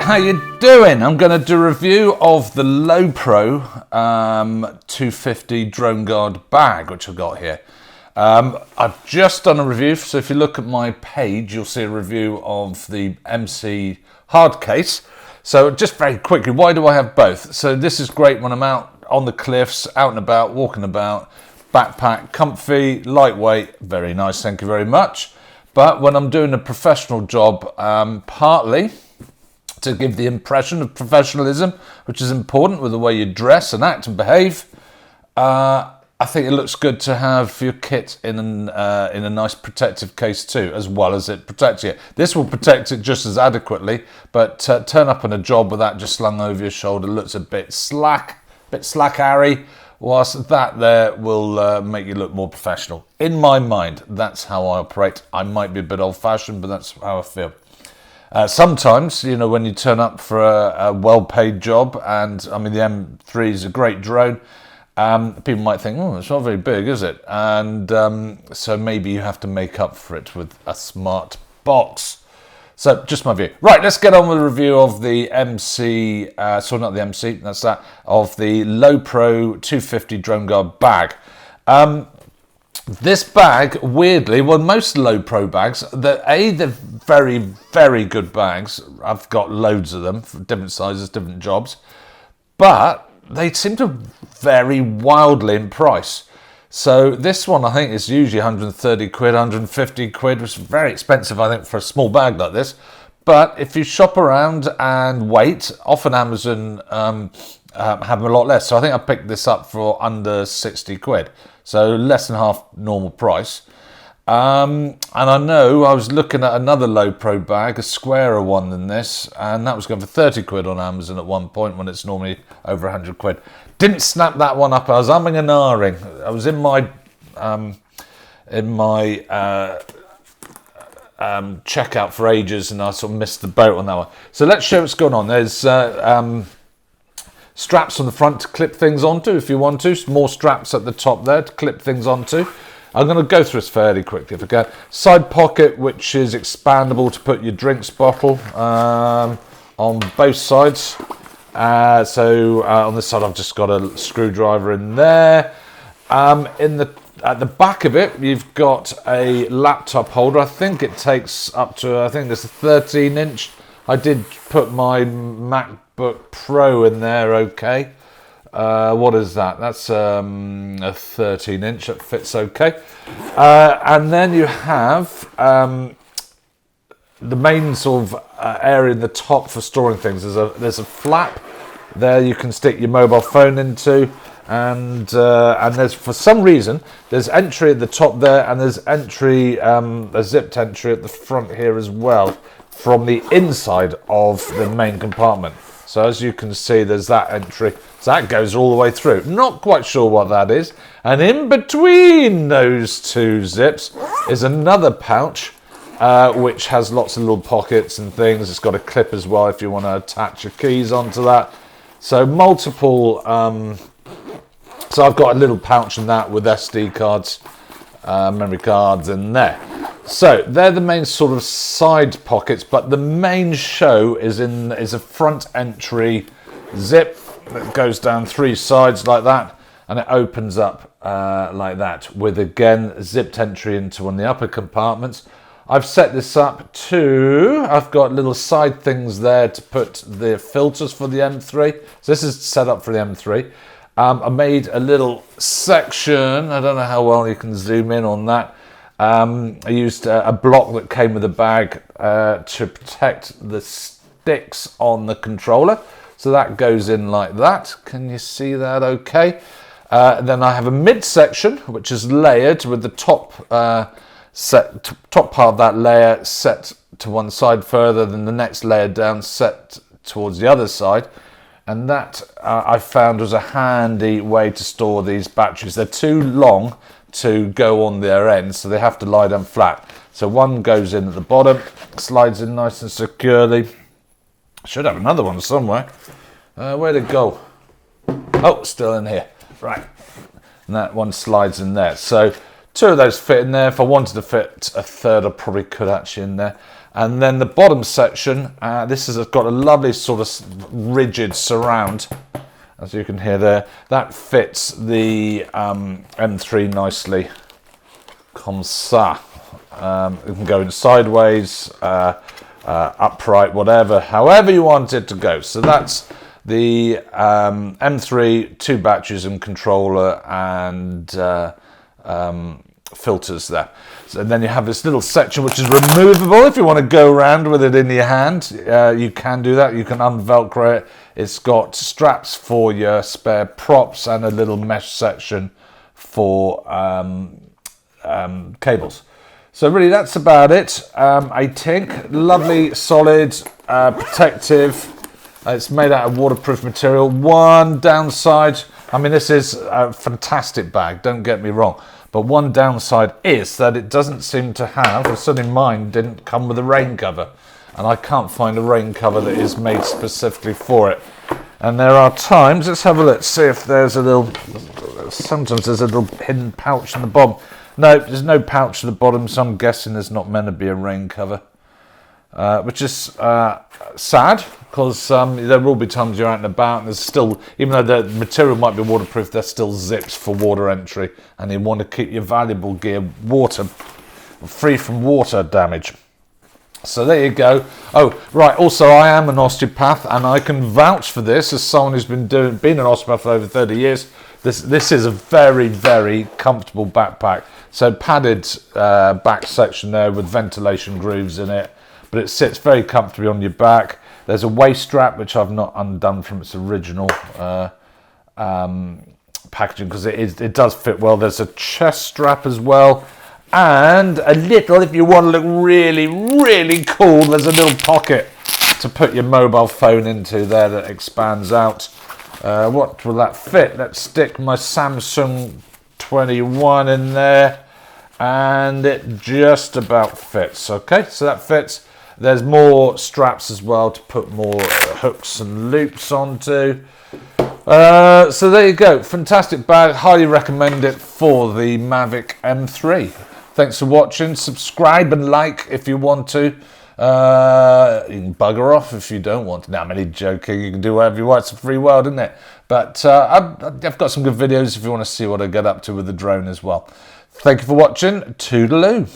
how you doing? I'm going to do a review of the Lowepro 250 DroneGuard bag, which I've got here. I've just done a review, so if you look at my page, you'll see a review of the MC hard case. So just very quickly, why do I have both? So this is great when I'm out on the cliffs, out and about, walking about, backpack, comfy, lightweight, very nice, thank you very much. But when I'm doing a professional job, partly to give the impression of professionalism, which is important with the way you dress and act and behave, I think it looks good to have your kit in a nice protective case too, as well as it protecting it. This will protect it just as adequately, but turn up on a job with that just slung over your shoulder looks a bit slack-harry, whilst that there will make you look more professional. In my mind, that's how I operate. I might be a bit old-fashioned, but that's how I feel. Sometimes, you know, when you turn up for a well-paid job, and I mean the M3 is a great drone, people might think, oh, it's not very big, is it? And so maybe you have to make up for it with a smart box. So just my view. Right, let's get on with the review of the MC, sorry, not the MC, that's that, of the Lowepro 250 DroneGuard bag. This bag, weirdly, well, most Lowepro bags, they're very, very good bags. I've got loads of them, for different sizes, different jobs. But they seem to vary wildly in price. So this one, I think, is usually 130 quid, 150 quid, which is very expensive, I think, for a small bag like this. But if you shop around and wait, often Amazon have them a lot less. So I think I picked this up for under 60 quid. So less than half normal price. And I know I was looking at another Lowepro bag, a squarer one than this, and that was going for 30 quid on Amazon at one point when it's normally over 100 quid. Didn't snap that one up. I was umming and ahhing. I was in my checkout for ages, and I sort of missed the boat on that one. So let's show what's going on. There's straps on the front to clip things onto if you want to. More straps at the top there to clip things onto. I'm going to go through this fairly quickly if I can. Side pocket, which is expandable to put your drinks bottle on both sides. So on this side I've just got a screwdriver in there. At the back of it you've got a laptop holder. I think it takes up to, I think there's a 13-inch. I did put my MacBook Pro in there, okay. What is that? That's a 13-inch, that fits okay. And then you have the main sort of area in the top for storing things. There's a flap there you can stick your mobile phone into, and there's, for some reason, there's entry at the top there, and there's entry, a zipped entry at the front here as well, from the inside of the main compartment. So as you can see, there's that entry. So that goes all the way through. Not quite sure what that is. And in between those two zips is another pouch, which has lots of little pockets and things. It's got a clip as well if you want to attach your keys onto that. So multiple, so I've got a little pouch in that with SD cards, memory cards in there. So they're the main sort of side pockets, but the main show is a front entry zip that goes down three sides like that, and it opens up like that with, again, zipped entry into one of the upper compartments. I've set this up to, I've got little side things there to put the filters for the M3. So this is set up for the M3. I made a little section, I don't know how well you can zoom in on that. I used a block that came with the bag to protect the sticks on the controller. So that goes in like that. Can you see that okay? Then I have a midsection, which is layered with the top top part of that layer set to one side further than the next layer down set towards the other side. And that I found was a handy way to store these batteries. They're too long to go on their ends, so they have to lie down flat. So one goes in at the bottom, slides in nice and securely. Should have another one somewhere. Where'd it go? Oh, still in here. Right. And that one slides in there. So two of those fit in there. If I wanted to fit a third, I probably could actually in there. And then the bottom section, this has got a lovely sort of rigid surround, as you can hear there. That fits the M3 nicely, comme ça. It can go in sideways, upright, whatever, however you want it to go. So that's the M3, 2 batteries and controller and filters there. So, and then you have this little section which is removable. If you want to go around with it in your hand, you can do that. You can unvelcro it. It's got straps for your spare props and a little mesh section for cables. So really that's about it. I think lovely, solid, protective. It's made out of waterproof material. One downside, I mean, this is a fantastic bag, don't get me wrong. But one downside is that it doesn't seem to have, or certainly mine didn't come with a rain cover. And I can't find a rain cover that is made specifically for it. And there are times, let's have a look, see if there's a little, sometimes there's a little hidden pouch in the bottom. No, there's no pouch at the bottom, so I'm guessing there's not meant to be a rain cover. Which is sad, because there will be times you're out and about and there's still, even though the material might be waterproof, there's still zips for water entry, and you want to keep your valuable gear free from water damage. So there you go. Oh, right, also I am an osteopath, and I can vouch for this as someone who's been an osteopath for over 30 years. This is a very, very comfortable backpack. So padded back section there with ventilation grooves in it. But it sits very comfortably on your back. There's a waist strap, which I've not undone from its original packaging, because it does fit well. There's a chest strap as well. And a little, if you want to look really, really cool, there's a little pocket to put your mobile phone into there that expands out. What will that fit? Let's stick my Samsung 21 in there. And it just about fits. Okay, so that fits. There's more straps as well to put more hooks and loops onto. So there you go. Fantastic bag. Highly recommend it for the Mavic M3. Thanks for watching. Subscribe and like if you want to. You can bugger off if you don't want to. No, I'm only joking. You can do whatever you want. It's a free world, isn't it? But I've got some good videos if you want to see what I get up to with the drone as well. Thank you for watching. Toodaloo.